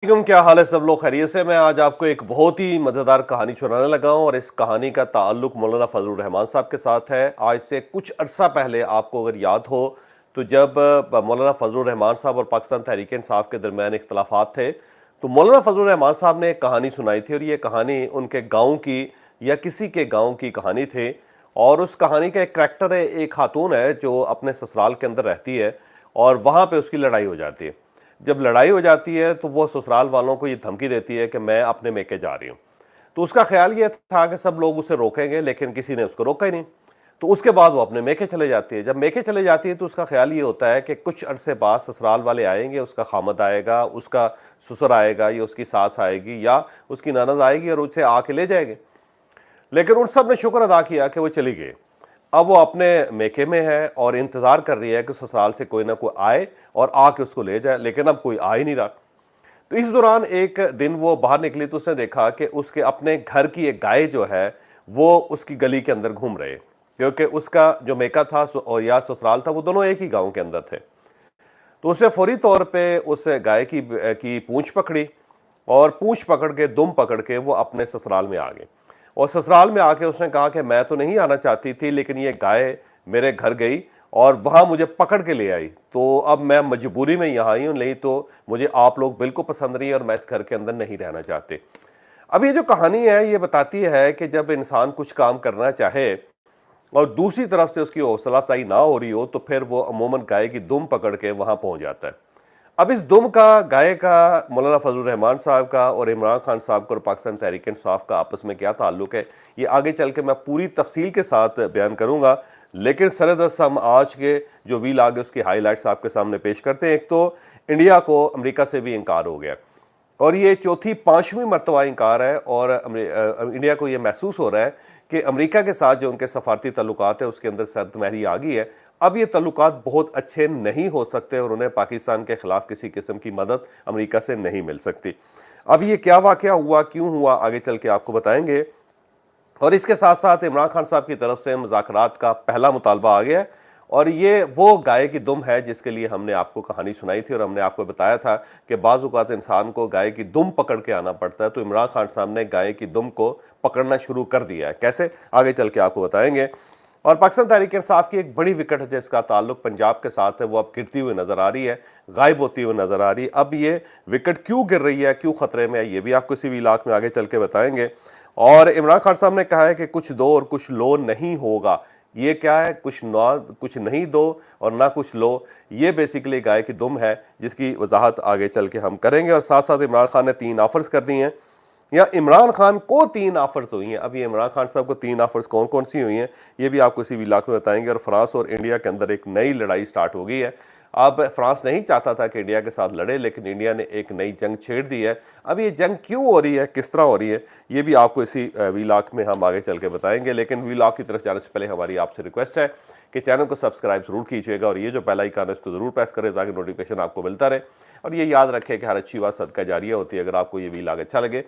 वालेकुम, क्या हाल है सब लोग खैरियत से। मैं आज आपको एक बहुत ही मज़ेदार कहानी सुनाने लगा हूं और इस कहानी का ताल्लुक मौलाना फजलुर रहमान साहब के साथ है। आज से कुछ अरसा पहले आपको अगर याद हो तो जब मौलाना फजलुर रहमान साहब और पाकिस्तान तहरीक इंसाफ के दरमियान इख्तलाफात थे तो मौलाना फजलुर रहमान साहब ने एक कहानी सुनाई थी और ये कहानी उनके गाँव की या किसी के गाँव की कहानी थी। और उस कहानी का एक करैक्टर है, एक खातून है जो अपने ससुराल के अंदर रहती है और वहाँ पर उसकी लड़ाई हो जाती है। जब लड़ाई हो जाती है तो वो ससुराल वालों को ये धमकी देती है कि मैं अपने मेके जा रही हूँ। तो उसका ख्याल ये था कि सब लोग उसे रोकेंगे, लेकिन किसी ने उसको रोका ही नहीं। तो उसके बाद वो अपने मेके चले जाती है। जब मेके चले जाती है तो उसका ख्याल ये होता है कि कुछ अरसे बाद ससुराल वाले आएंगे, उसका खामद आएगा, उसका ससुर आएगा या उसकी सास आएगी या उसकी ननद आएगी और उसे आके ले जाएंगे। लेकिन उन सब ने शुक्र अदा किया कि वो चली गई। अब वो अपने मेके में है और इंतज़ार कर रही है कि ससुराल से कोई ना कोई आए और आके उसको ले जाए, लेकिन अब कोई आ ही नहीं रहा। तो इस दौरान एक दिन वो बाहर निकली तो उसने देखा कि उसके अपने घर की एक गाय जो है वो उसकी गली के अंदर घूम रहे, क्योंकि उसका जो मेका था और या ससुराल था वो दोनों एक ही गांव के अंदर थे। तो उसने फौरी तौर पे उस गाय की पूंछ पकड़ी और पूंछ पकड़ के, दुम पकड़ के वो अपने ससुराल में आ गए। और ससुराल में आके उसने कहा कि मैं तो नहीं आना चाहती थी, लेकिन ये गाय मेरे घर गई और वहाँ मुझे पकड़ के ले आई, तो अब मैं मजबूरी में यहाँ आई हूँ, नहीं तो मुझे आप लोग बिल्कुल पसंद नहीं है और मैं इस घर के अंदर नहीं रहना चाहती। अब ये जो कहानी है ये बताती है कि जब इंसान कुछ काम करना चाहे और दूसरी तरफ से उसकी हौसला अफजाई ना हो रही हो तो फिर वो अमूमन गाय की दुम पकड़ के वहाँ पहुँच जाता है। अब इस दुम का, गाय का, मौलाना फजलुर रहमान साहब का और इमरान खान साहब का और पाकिस्तान तहरीक इंसाफ का आपस में क्या ताल्लुक है, ये आगे चल के मैं पूरी तफसील के साथ बयान करूंगा। लेकिन सरदस्त हम आज के जो व्लॉग है उसकी हाईलाइट्स आपके सामने पेश करते हैं। एक तो इंडिया को अमेरिका से भी इनकार हो गया और ये चौथी पांचवीं मरतबा इनकार है और इंडिया को ये महसूस हो रहा है कि अमेरिका के साथ जो उनके सफारती तल्लुकात है उसके अंदर सर्दमहरी आ गई है। अब ये तल्लुकात बहुत अच्छे नहीं हो सकते और उन्हें पाकिस्तान के खिलाफ किसी किस्म की मदद अमेरिका से नहीं मिल सकती। अब ये क्या वाकया हुआ, क्यों हुआ, आगे चल के आपको बताएंगे। और इसके साथ साथ इमरान खान साहब की तरफ से मुज़ाकरात का पहला मुतालबा आ गया है और ये वो गाय की दुम है जिसके लिए हमने आपको कहानी सुनाई थी और हमने आपको बताया था कि बाज़ औक़ात इंसान को गाय की दुम पकड़ के आना पड़ता है। तो इमरान खान साहब ने गाय की दुम को पकड़ना शुरू कर दिया है। कैसे, आगे चल के आपको बताएंगे। और पाकिस्तान तहरीक इंसाफ की एक बड़ी विकेट है जिसका ताल्लुक पंजाब के साथ है, वो अब गिरती हुई नजर आ रही है, गायब होती हुई नजर आ रही है। अब ये विकेट क्यों गिर रही है, क्यों खतरे में है, ये भी आपको इसी इलाक में आगे चल के बताएंगे। और इमरान खान साहब ने कहा है कि कुछ दो और कुछ लो नहीं होगा। ये क्या है, कुछ नहीं दो और ना कुछ लो, ये बेसिकली गाय की दुम है जिसकी वजाहत आगे चल के हम करेंगे। और साथ साथ इमरान खान ने 3 ऑफर्स कर दी हैं, या इमरान खान को 3 ऑफर्स हुई हैं। अब ये इमरान खान साहब को 3 ऑफर्स कौन कौन सी हुई हैं ये भी आपको इसी इलाके में बताएंगे। और फ्रांस और इंडिया के अंदर एक नई लड़ाई स्टार्ट हो गई है। अब फ्रांस नहीं चाहता था कि इंडिया के साथ लड़े, लेकिन इंडिया ने एक नई जंग छेड़ दी है। अब ये जंग क्यों हो रही है, किस तरह हो रही है, ये भी आपको इसी व्लॉग में हम आगे चल के बताएंगे। लेकिन व्लॉग की तरफ जाने से पहले हमारी आपसे रिक्वेस्ट है कि चैनल को सब्सक्राइब जरूर कीजिएगा और ये जो बेल आइकन है इसको जरूर प्रेस करें ताकि नोटिफिकेशन आपको मिलता रहे। और ये याद रखें कि हर अच्छी बात सदका जारिया होती है। अगर आपको ये व्लॉग अच्छा लगे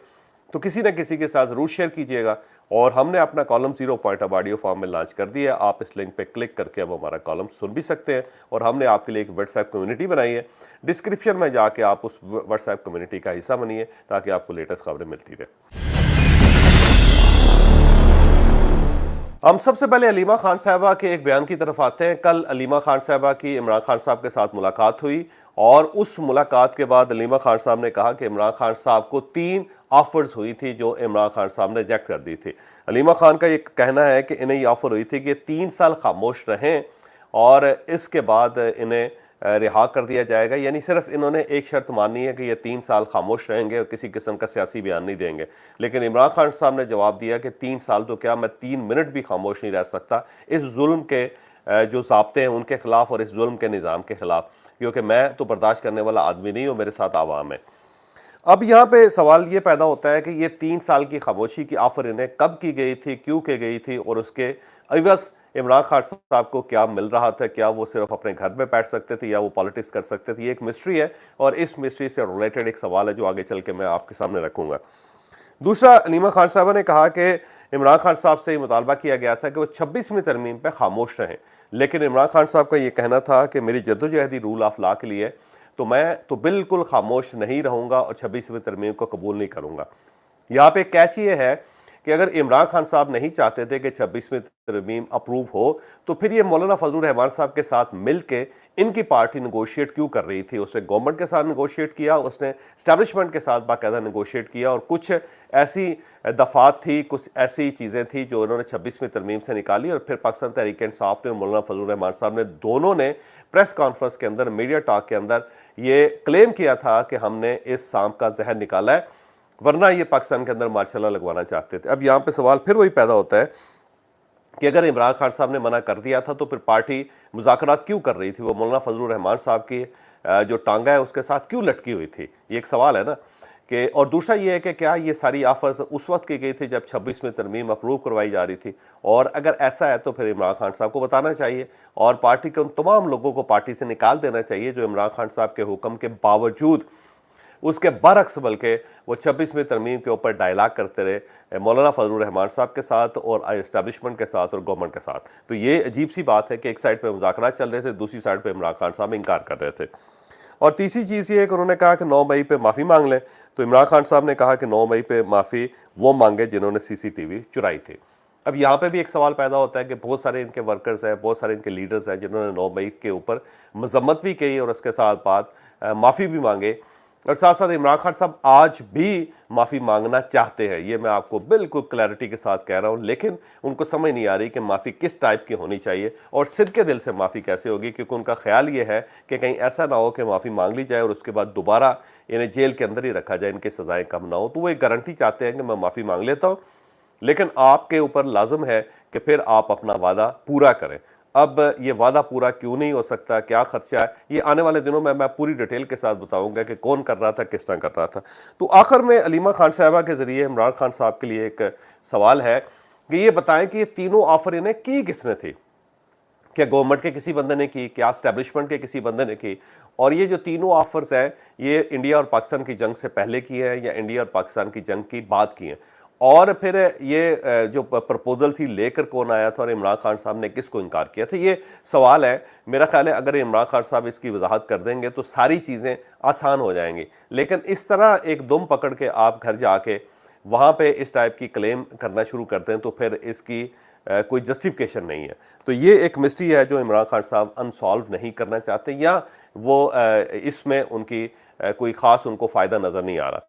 तो किसी न किसी के साथ जरूर शेयर कीजिएगा। और हमने अपना कॉलम 0 पॉइंट अब ऑडियो फॉर्म में लॉन्च कर दिया है। आप इस लिंक पे क्लिक करके अब हमारा कॉलम सुन भी सकते हैं। और हमने आपके लिए एक व्हाट्सएप कम्युनिटी बनाई है, डिस्क्रिप्शन में जाके आप उस व्हाट्सएप कम्युनिटी का हिस्सा बनिए ताकि आपको लेटेस्ट खबरें मिलती रहे। हम सबसे पहले अलीमा खान साहबा के एक बयान की तरफ आते हैं। कल अलीमा खान साहबा की इमरान खान साहब के साथ मुलाकात हुई और उस मुलाकात के बाद अलीमा खान साहब ने कहा कि इमरान खान साहब को 3 ऑफर्स हुई थी जो इमरान खान साहब ने रिजेक्ट कर दी थी। अलीमा खान का ये कहना है कि इन्हें ये ऑफर हुई थी कि 3 साल खामोश रहें और इसके बाद इन्हें रिहा कर दिया जाएगा। यानी सिर्फ इन्होंने एक शर्त मानी है कि ये 3 साल खामोश रहेंगे और किसी किस्म का सियासी बयान नहीं देंगे। लेकिन इमरान खान साहब ने जवाब दिया कि 3 साल तो क्या, मैं 3 मिनट भी खामोश नहीं रह सकता इस जुल्म के जो ज़ाब्ते हैं उनके खिलाफ और इस जुल्म के निज़ाम के खिलाफ, क्योंकि मैं तो बर्दाश्त करने वाला आदमी नहीं हूँ, मेरे साथ आवाम है। अब यहाँ पे सवाल ये पैदा होता है कि ये 3 साल की खामोशी की ऑफर इन्हें कब की गई थी, क्यों की गई थी और उसके अवज़ इमरान खान साहब को क्या मिल रहा था। क्या वो सिर्फ अपने घर में बैठ सकते थे या वो पॉलिटिक्स कर सकते थे, ये एक मिस्ट्री है और इस मिस्ट्री से रिलेटेड एक सवाल है जो आगे चल के मैं आपके सामने रखूंगा। दूसरा, अलीमा खान साहबा ने कहा कि इमरान खान साहब से मुतालबा किया गया था कि वो 26वीं तरमीम पर खामोश रहें, लेकिन इमरान खान साहब का ये कहना था कि मेरी जद्दोजहदी रूल ऑफ लॉ के लिए तो मैं तो बिल्कुल खामोश नहीं रहूंगा और 26वीं तरमीम को कबूल नहीं करूंगा। यहाँ पे कैच ये है कि अगर इमरान खान साहब नहीं चाहते थे कि 26वीं तरमीम अप्रूव हो, तो फिर ये मौलाना फजलुर रहमान साहब के साथ मिलके इनकी पार्टी नेगोशिएट क्यों कर रही थी? उसने गवर्नमेंट के साथ नेगोशिएट किया, उसने एस्टैब्लिशमेंट के साथ बाकायदा नेगोशिएट किया, और कुछ ऐसी दफात थी, कुछ ऐसी चीज़ें थी जो उन्होंने 26वीं तरमीम से निकाली, और फिर पाकिस्तान तहरीक इंसाफ ने और मौलाना फजलुर रहमान साहब ने दोनों ने प्रेस कॉन्फ्रेंस के अंदर, मीडिया टॉक के अंदर ये क्लेम किया था कि हमने इस सांप का जहर निकाला है, वरना ये पाकिस्तान के अंदर मार्शल लॉ लगवाना चाहते थे। अब यहाँ पे सवाल फिर वही पैदा होता है कि अगर इमरान खान साहब ने मना कर दिया था तो फिर पार्टी मुज़ाकरात क्यों कर रही थी? वो मौलाना फजलुर रहमान साहब की जो टांगा है उसके साथ क्यों लटकी हुई थी? ये एक सवाल है ना कि, और दूसरा ये है कि क्या ये सारी ऑफर्स उस वक्त की गई थी जब 26वीं तरमीम अप्रूव करवाई जा रही थी? और अगर ऐसा है तो फिर इमरान खान साहब को बताना चाहिए और पार्टी के उन तमाम लोगों को पार्टी से निकाल देना चाहिए जो इमरान खान साहब के हुक्म के बावजूद, उसके बरक्स बल्कि वो 26वीं तरमीम के ऊपर डायलॉग करते रहे मौलाना फजलुर रहमान साहब के साथ और एस्टैब्लिशमेंट के साथ और गवर्नमेंट के साथ। तो ये अजीब सी बात है कि एक साइड पे मुज़ाकरात चल रहे थे, दूसरी साइड पे इमरान खान साहब इनकार कर रहे थे। और तीसरी चीज़ ये है कि उन्होंने कहा कि 9 मई पे माफ़ी मांग लें, तो इमरान खान साहब ने कहा कि 9 मई पे माफ़ी वो मांगे जिन्होंने CCTV चुराई थी। अब यहाँ पे भी एक सवाल पैदा होता है कि बहुत सारे इनके वर्कर्स हैं, बहुत सारे इनके लीडर्स हैं जिन्होंने 9 मई के ऊपर मजम्मत भी की और उसके साथ बाद माफ़ी भी मांगे, और साथ साथ इमरान खान साहब आज भी माफ़ी मांगना चाहते हैं। ये मैं आपको बिल्कुल क्लैरिटी के साथ कह रहा हूँ, लेकिन उनको समझ नहीं आ रही कि माफ़ी किस टाइप की होनी चाहिए और सिद्के दिल से माफ़ी कैसे होगी, क्योंकि उनका ख्याल ये है कि कहीं ऐसा ना हो कि माफ़ी मांग ली जाए और उसके बाद दोबारा इन्हें जेल के अंदर ही रखा जाए, इनकी सज़ाएँ कम ना हो। तो वो एक गारंटी चाहते हैं कि मैं माफ़ी मांग लेता हूँ, लेकिन आपके ऊपर लाजम है कि फिर आप अपना वादा पूरा करें। अब ये वादा पूरा क्यों नहीं हो सकता, क्या खर्चा है, ये आने वाले दिनों में मैं पूरी डिटेल के साथ बताऊंगा कि कौन कर रहा था, किस तरह कर रहा था। तो आखिर में अलीमा खान साहबा के जरिए इमरान खान साहब के लिए एक सवाल है कि ये बताएं कि ये तीनों ऑफर इन्हें की किसने थी? क्या गवर्नमेंट के किसी बंदे ने की? क्या एस्टैब्लिशमेंट के किसी बंदे ने की? और ये जो तीनों ऑफर्स हैं, ये इंडिया और पाकिस्तान की जंग से पहले की हैं या इंडिया और पाकिस्तान की जंग की बाद की हैं? और फिर ये जो प्रपोजल थी लेकर कौन आया था और इमरान खान साहब ने किसको इनकार किया था? ये सवाल है। मेरा ख्याल है अगर इमरान खान साहब इसकी वजाहत कर देंगे तो सारी चीज़ें आसान हो जाएंगी, लेकिन इस तरह एक दुम पकड़ के आप घर जाके वहाँ पे इस टाइप की क्लेम करना शुरू करते हैं तो फिर इसकी कोई जस्टिफिकेशन नहीं है। तो ये एक मिस्ट्री है जो इमरान खान साहब अनसॉल्व नहीं करना चाहते, या वो इसमें उनकी कोई ख़ास उनको फ़ायदा नज़र नहीं आ रहा।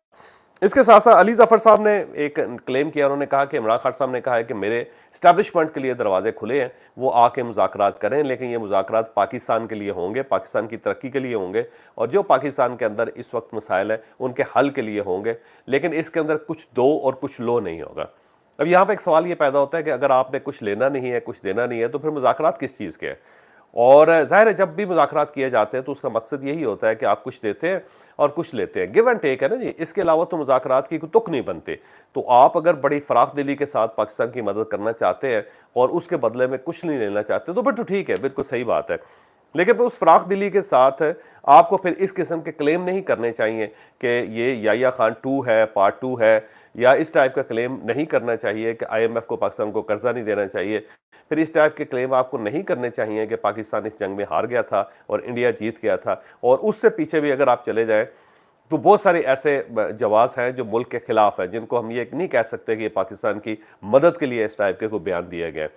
इसके साथ साथ अली जफर साहब ने एक क्लेम किया, उन्होंने कहा कि इमरान खान साहब ने कहा है कि मेरे इस्टेब्लिशमेंट के लिए दरवाजे खुले हैं, वो आके मुज़ाकरात करें, लेकिन ये मुज़ाकरात पाकिस्तान के लिए होंगे, पाकिस्तान की तरक्की के लिए होंगे और जो पाकिस्तान के अंदर इस वक्त मसाइल हैं उनके हल के लिए होंगे, लेकिन इसके अंदर कुछ दो और कुछ लो नहीं होगा। अब यहाँ पे एक सवाल ये पैदा होता है कि अगर आपने कुछ लेना नहीं है, कुछ देना नहीं है, तो फिर मुज़ाकरात किस चीज़ के हैं? और ज़ाहिर है जब भी मुज़ाकरात किए जाते हैं तो उसका मकसद यही होता है कि आप कुछ देते हैं और कुछ लेते हैं, गिव एंड टेक है ना जी। इसके अलावा तो मुज़ाकरात की कोई तुक नहीं बनते। तो आप अगर बड़ी फ़राख दिली के साथ पाकिस्तान की मदद करना चाहते हैं और उसके बदले में कुछ नहीं लेना चाहते, तो फिर तो ठीक है, बिल्कुल सही बात है। लेकिन फिर उस फ़राख दिली के साथ आपको फिर इस किस्म के क्लेम नहीं करने चाहिए कि ये याया खान 2 है, पार्ट 2 है, या इस टाइप का क्लेम नहीं करना चाहिए कि IMF को पाकिस्तान को कर्जा नहीं देना चाहिए। फिर इस टाइप के क्लेम आपको नहीं करने चाहिए कि पाकिस्तान इस जंग में हार गया था और इंडिया जीत गया था। और उससे पीछे भी अगर आप चले जाएं तो बहुत सारे ऐसे जवाब हैं जो मुल्क के खिलाफ हैं, जिनको हम ये नहीं कह सकते कि ये पाकिस्तान की मदद के लिए इस टाइप के कोई बयान दिए गए।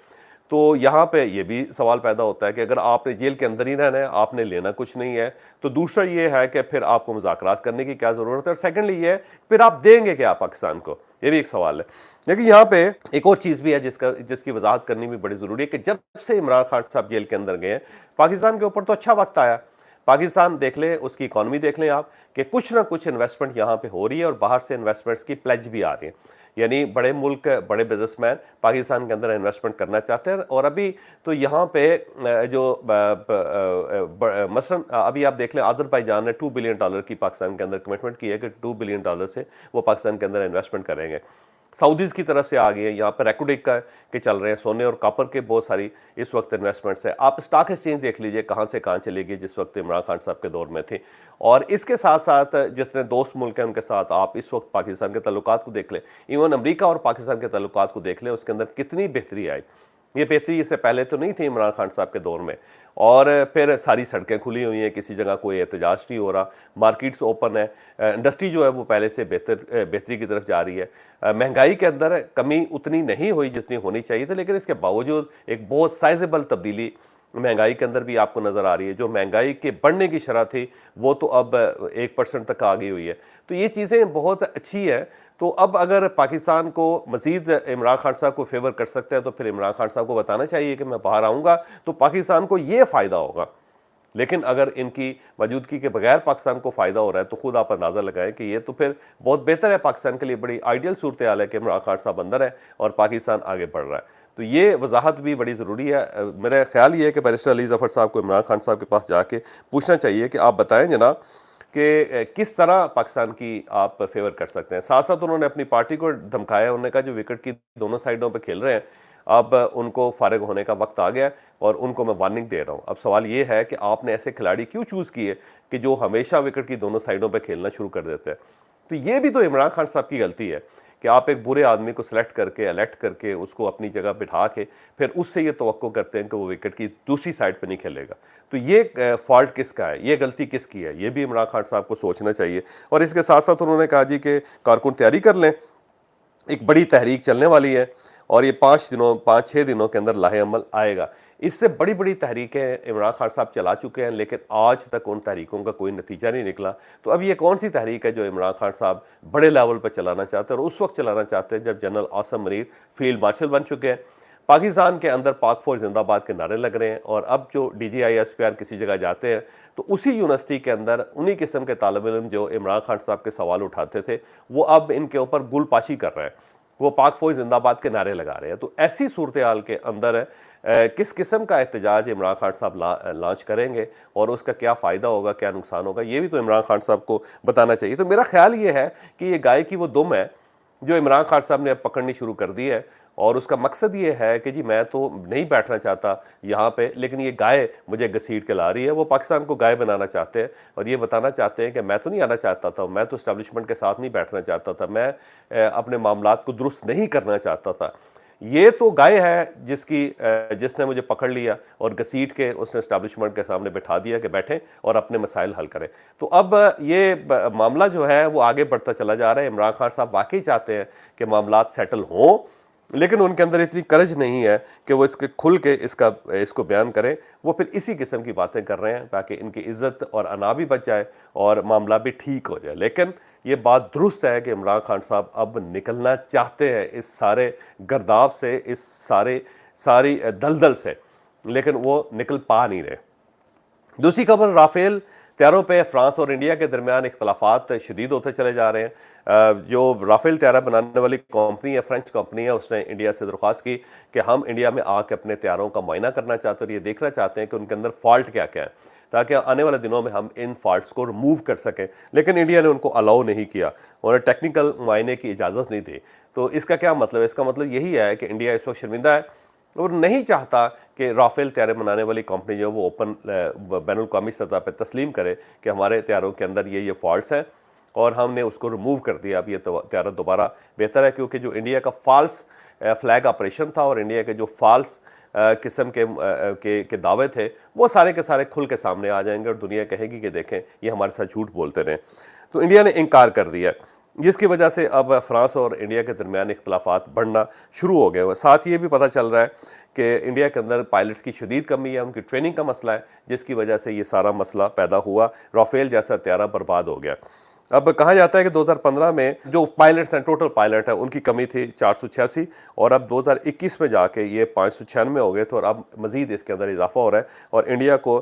तो यहाँ पे ये भी सवाल पैदा होता है कि अगर आपने जेल के अंदर ही रहना है, आपने लेना कुछ नहीं है, तो दूसरा ये है कि फिर आपको मुज़ाकरात करने की क्या ज़रूरत है, और सेकेंडली ये है फिर आप देंगे क्या पाकिस्तान को, ये भी एक सवाल है। लेकिन यहाँ पे एक और चीज़ भी है जिसकी वजाहत करनी भी बड़ी ज़रूरी है कि जब से इमरान खान साहब जेल के अंदर गए हैं, पाकिस्तान के ऊपर तो अच्छा वक्त आया। पाकिस्तान देख लें, उसकी इकॉनमी देख लें आप कि कुछ ना कुछ इन्वेस्टमेंट यहाँ पे हो रही है और बाहर से इन्वेस्टमेंट्स की प्लेज भी आ रही है। यानी बड़े मुल्क, बड़े बिजनेसमैन पाकिस्तान के अंदर इन्वेस्टमेंट करना चाहते हैं। और अभी तो यहाँ पे जो मसलन अभी आप देख लें, अज़रबैजान ने $2 बिलियन की पाकिस्तान के अंदर कमिटमेंट की है कि $2 बिलियन से वो पाकिस्तान के अंदर इन्वेस्टमेंट करेंगे। सऊदीज़ की तरफ से आ गई है, यहाँ पर रेकोडिक के चल रहे हैं, सोने और कॉपर के बहुत सारी इस वक्त इन्वेस्टमेंट्स है। आप स्टॉक एक्सचेंज देख लीजिए कहाँ से कहाँ चली गई जिस वक्त इमरान खान साहब के दौर में थी। और इसके साथ साथ जितने दोस्त मुल्क हैं उनके साथ आप इस वक्त पाकिस्तान के ताल्लुकात को देख लें, इवन अमेरिका और पाकिस्तान के ताल्लुकात को देख लें, उसके अंदर कितनी बेहतरी आई। ये बेहतरी इससे पहले तो नहीं थी इमरान खान साहब के दौर में। और फिर सारी सड़कें खुली हुई हैं, किसी जगह कोई एहतजाज नहीं हो रहा, मार्केट्स ओपन है, इंडस्ट्री जो है वो पहले से बेहतरी की तरफ जा रही है। महंगाई के अंदर कमी उतनी नहीं हुई जितनी होनी चाहिए थी, लेकिन इसके बावजूद एक बहुत साइजेबल तब्दीली महंगाई के अंदर भी आपको नज़र आ रही है। जो महंगाई के बढ़ने की शरह थी वो तो अब 1% तक आ गई हुई है। तो ये चीज़ें बहुत अच्छी है। तो अब अगर पाकिस्तान को मज़ीद इमरान खान साहब को फेवर कर सकते हैं तो फिर इमरान खान साहब को बताना चाहिए कि मैं बाहर आऊँगा तो पाकिस्तान को ये फ़ायदा होगा। लेकिन अगर इनकी मौजूदगी के बगैर पाकिस्तान को फ़ायदा हो रहा है तो खुद आप अंदाज़ा लगाएं कि ये तो फिर बहुत बेहतर है, पाकिस्तान के लिए बड़ी आइडियल सूरत हाल है कि इमरान खान साहब अंदर है और पाकिस्तान आगे बढ़ रहा है। तो ये वजाहत भी बड़ी ज़रूरी है। मेरा ख्याल ये है कि बैरिस्टर अली ज़फ़र साहब को इमरान खान साहब के पास जाके पूछना चाहिए कि आप बताएं जनाब कि किस तरह पाकिस्तान की आप फेवर कर सकते हैं। साथ साथ उन्होंने अपनी पार्टी को धमकाया, उन्होंने कहा जो विकेट की दोनों साइडों पर खेल रहे हैं अब उनको फारिग होने का वक्त आ गया और उनको मैं वार्निंग दे रहा हूँ। अब सवाल ये है कि आपने ऐसे खिलाड़ी क्यों चूज़ किए कि जो हमेशा विकेट की दोनों साइडों पर खेलना शुरू कर देते हैं। तो ये भी तो इमरान खान साहब की गलती है कि आप एक बुरे आदमी को सिलेक्ट करके इलेक्ट करके उसको अपनी जगह बिठा के फिर उससे ये तवक्को करते हैं कि वो विकेट की दूसरी साइड पर नहीं खेलेगा। तो ये फॉल्ट किसका है, ये गलती किसकी है, ये भी इमरान खान साहब को सोचना चाहिए। और इसके साथ साथ उन्होंने कहा जी कि कारकुन तैयारी कर लें, एक बड़ी तहरीक चलने वाली है और ये 5-6 दिनों के अंदर लाहे अमल आएगा। इससे बड़ी बड़ी तहरीकें इमरान खान साहब चला चुके हैं लेकिन आज तक उन तहरीकों का कोई नतीजा नहीं निकला। तो अब ये कौन सी तहरीक है जो इमरान खान साहब बड़े लेवल पर चलाना चाहते हैं और उस वक्त चलाना चाहते हैं जब general Asim Munir field marshal बन चुके हैं, पाकिस्तान के अंदर पाक फौज जिंदाबाद के नारे लग रहे हैं। और अब जो DGI SPR किसी जगह जाते हैं तो उसी यूनिवर्सिटी के अंदर उन्हीं किस्म के तालिब इल्म जो इमरान खान साहब के सवाल उठाते थे वो अब इनके ऊपर गुलपाशी कर रहे हैं, वो पाक फौज जिंदाबाद के नारे लगा रहे हैं। तो ऐसी सूरत हाल के अंदर किस किस्म का एहतजाज इमरान खान साहब लॉन्च करेंगे और उसका क्या फ़ायदा होगा, क्या नुकसान होगा, ये भी तो इमरान खान साहब को बताना चाहिए। तो मेरा ख्याल ये है कि ये गाय की वो दुम है जो इमरान खान साहब ने अब पकड़नी शुरू कर दी है और उसका मकसद ये है कि जी मैं तो नहीं बैठना चाहता यहाँ पे, लेकिन ये गाय मुझे घसीट के ला रही है। वो पाकिस्तान को गाय बनाना चाहते हैं और ये बताना चाहते हैं कि मैं तो नहीं आना चाहता था, मैं तो इस्टेब्लिशमेंट के साथ नहीं बैठना चाहता था, मैं अपने मामलात को दुरुस्त नहीं करना चाहता था। ये तो गाय है जिसने मुझे पकड़ लिया और घसीट के उसने इस्टेब्लिशमेंट के सामने बैठा दिया कि बैठें और अपने मसाइल हल करें। तो अब ये मामला जो है वो आगे बढ़ता चला जा रहा है। इमरान खान साहब वाकई चाहते हैं कि मामलात सेटल हों, लेकिन उनके अंदर इतनी करज नहीं है कि वो इसके खुल के इसको बयान करें। वो फिर इसी किस्म की बातें कर रहे हैं ताकि इनकी इज्जत और अना भी बच जाए और मामला भी ठीक हो जाए। लेकिन ये बात दुरुस्त है कि इमरान खान साहब अब निकलना चाहते हैं इस सारे गर्दाब से, इस सारी दलदल से, लेकिन वो निकल पा नहीं रहे। दूसरी खबर, राफेल तैयारों पे फ्रांस और इंडिया के दरमियान इख्तलाफात शदीद होते चले जा रहे हैं। जो राफेल तैयारा बनाने वाली कंपनी है, फ्रेंच कंपनी है, उसने इंडिया से दरख्वास्त की कि हम इंडिया में आके अपने तैयारों का मुआयना करना चाहते हैं और ये देखना चाहते हैं कि उनके अंदर फॉल्ट क्या क्या है ताकि आने वाले दिनों में हम इन फॉल्ट्स को रिमूव कर सकें। लेकिन इंडिया ने उनको अलाउ नहीं किया, उन्हें टेक्निकल मुआयने की इजाज़त नहीं दी। तो इसका क्या मतलब है? इसका मतलब यही है कि इंडिया इस वक्त शर्मिंदा है और नहीं चाहता कि राफेल तैयारे बनाने वाली कंपनी जो वो ओपन बैनुल-अक़वामी सतह पर तस्लीम करे कि हमारे तैयारों के अंदर ये फॉल्ट्स हैं और हमने उसको रिमूव कर दिया। अब ये तैयारा दोबारा बेहतर है क्योंकि जो इंडिया का फॉल्स फ्लैग ऑपरेशन था और इंडिया के जो फॉल्स किस्म के दावे थे वो सारे के सारे खुल के सामने आ जाएंगे और दुनिया कहेगी कि देखें ये हमारे साथ झूठ बोलते रहे। तो इंडिया ने इनकार कर दिया, जिसकी वजह से अब फ्रांस और इंडिया के दरमियान इख्तलाफात बढ़ना शुरू हो गए हैं। साथ ये भी पता चल रहा है कि इंडिया के अंदर पायलट्स की शदीद कमी है, उनकी ट्रेनिंग का मसला है, जिसकी वजह से ये सारा मसला पैदा हुआ। राफेल जैसा तैयारा बर्बाद हो गया। अब कहा जाता है कि 2015 में जो पायलट्स हैं, टोटल पायलट है, उनकी कमी थी 486 और अब 2021 में जाके ये 596 हो गए थे और अब मज़ीद इसके अंदर इजाफा हो रहा है और इंडिया को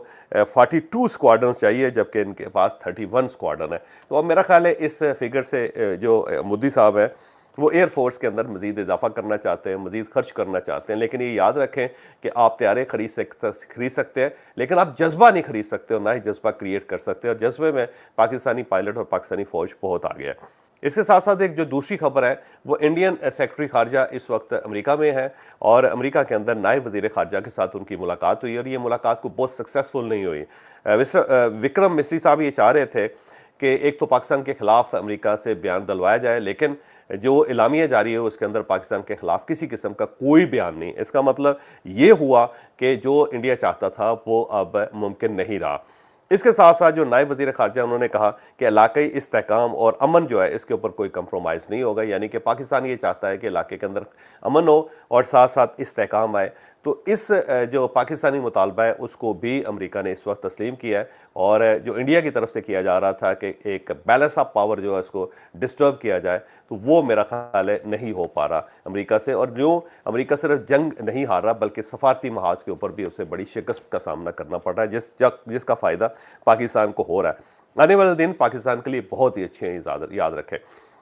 42 स्क्वाड्रन्स चाहिए जबकि इनके पास 31 स्क्वाड्रन है। तो अब मेरा ख्याल है इस फिगर से जो मोदी साहब है वो एयरफोर्स के अंदर मज़ीद इजाफा करना चाहते हैं, मज़ीद खर्च करना चाहते हैं। लेकिन ये याद रखें कि आप तैयारे खरीद सकते हैं लेकिन आप जज्बा नहीं खरीद सकते और ना ही जज्बा क्रिएट कर सकते और जज्बे में पाकिस्तानी पायलट और पाकिस्तानी फ़ौज बहुत आ गया। इसके साथ साथ एक जो दूसरी खबर है वो इंडियन सेक्रेटरी खारजा इस वक्त अमेरिका में है और अमेरिका के अंदर नायब वज़ीर खारजा के साथ उनकी मुलाकात हुई और ये मुलाकात को बहुत सक्सेसफुल नहीं हुई। विक्रम मिस्री साहब ये चाह रहे थे कि एक तो पाकिस्तान के खिलाफ अमेरिका से बयान दिलवाया जाए, लेकिन जो एलामिया जारी है उसके अंदर पाकिस्तान के खिलाफ किसी किस्म का कोई बयान नहीं। इसका मतलब ये हुआ कि जो इंडिया चाहता था वो अब मुमकिन नहीं रहा। इसके साथ साथ जो नायब वज़ीर ख़ारजा उन्होंने कहा कि इलाक़ाई इस्तेहकाम और अमन जो है इसके ऊपर कोई कंप्रोमाइज़ नहीं होगा, यानी कि पाकिस्तान ये चाहता है कि इलाके के अंदर अमन हो और साथ साथ इस्तेहकाम आए। तो इस जो पाकिस्तानी मुतालबा है उसको भी अमेरिका ने इस वक्त तस्लीम किया है, और जो इंडिया की तरफ से किया जा रहा था कि एक बैलेंस ऑफ पावर जो है उसको डिस्टर्ब किया जाए, तो वो मेरा ख्याल है नहीं हो पा रहा अमेरिका से। और जो अमेरिका सिर्फ जंग नहीं हार रहा बल्कि सफारती महाज के ऊपर भी उसे बड़ी शिकस्त का सामना करना पड़ रहा है, जिसका फ़ायदा पाकिस्तान को हो रहा है। आने वाले दिन पाकिस्तान के लिए बहुत ही अच्छे हैं, याद रखें।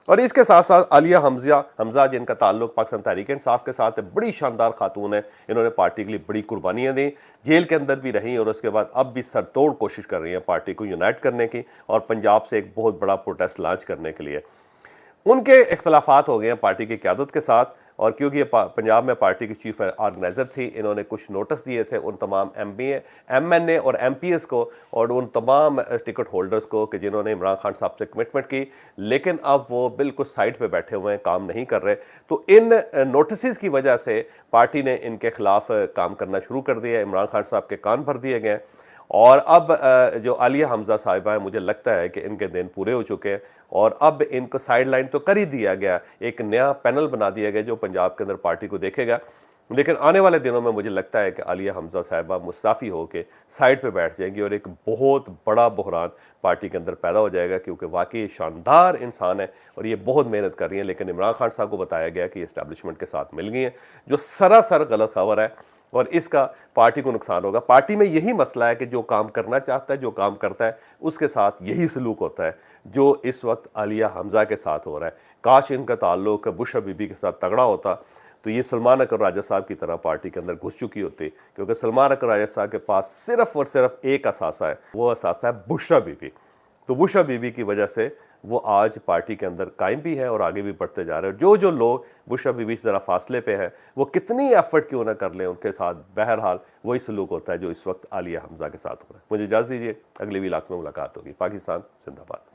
और इसके साथ साथ आलिया हमजा जिनका ताल्लुक पाकिस्तान तहरीक इंसाफ के साथ है, बड़ी शानदार खातून है, इन्होंने पार्टी के लिए बड़ी कुर्बानियां दी, जेल के अंदर भी रही और उसके बाद अब भी सरतोड़ कोशिश कर रही हैं पार्टी को यूनाइट करने की और पंजाब से एक बहुत बड़ा प्रोटेस्ट लॉन्च करने के लिए। उनके इख्तलाफात हो गए हैं पार्टी की क़यादत के साथ, और क्योंकि ये पंजाब में पार्टी की चीफ ऑर्गेनाइज़र थी, इन्होंने कुछ नोटिस दिए थे उन तमाम MNA और MPs को और उन तमाम टिकट होल्डर्स को कि जिन्होंने इमरान खान साहब से कमिटमेंट की, लेकिन अब वो बिल्कुल साइड पे बैठे हुए हैं, काम नहीं कर रहे। तो इन नोटिस की वजह से पार्टी ने इनके खिलाफ काम करना शुरू कर दिया, इमरान खान साहब के कान भर दिए गए। और अब जो आलिया हमजा साहिबा है, मुझे लगता है कि इनके दिन पूरे हो चुके हैं और अब इनको साइड लाइन तो कर ही दिया गया, एक नया पैनल बना दिया गया जो पंजाब के अंदर पार्टी को देखेगा। लेकिन आने वाले दिनों में मुझे लगता है कि आलिया हमजा साहिबा मुस्ताफ़ी होकर साइड पे बैठ जाएंगी और एक बहुत बड़ा बहरान पार्टी के अंदर पैदा हो जाएगा, क्योंकि वाकई शानदार इंसान है और ये बहुत मेहनत कर रही है। लेकिन इमरान खान साहब को बताया गया कि इस्टेब्लिशमेंट के साथ मिल गई है, जो सरासर गलत खबर है और इसका पार्टी को नुकसान होगा। पार्टी में यही मसला है कि जो काम करना चाहता है, जो काम करता है, उसके साथ यही सलूक होता है जो इस वक्त आलिया हमजा के साथ हो रहा है। काश इनका ताल्लुक बुशरा बीबी के साथ तगड़ा होता तो ये सलमान अकर राजा साहब की तरह पार्टी के अंदर घुस चुकी होती, क्योंकि सलमान अकर राजा साहब के पास सिर्फ और सिर्फ एक असासा है, वो असासा है बुशरा बीबी। तो बुशरा बीबी की वजह से वो आज पार्टी के अंदर कायम भी है और आगे भी बढ़ते जा रहे हैं। जो लोग बुशरा बीबी से ज़रा फासले पे हैं, वो कितनी एफर्ट क्यों ना कर लें, उनके साथ बहरहाल वही सलूक होता है जो इस वक्त आलिया हमजा के साथ हो रहा है। मुझे इजाज़त दीजिए, अगले भी इलाके में मुलाकात होगी। पाकिस्तान जिंदाबाद।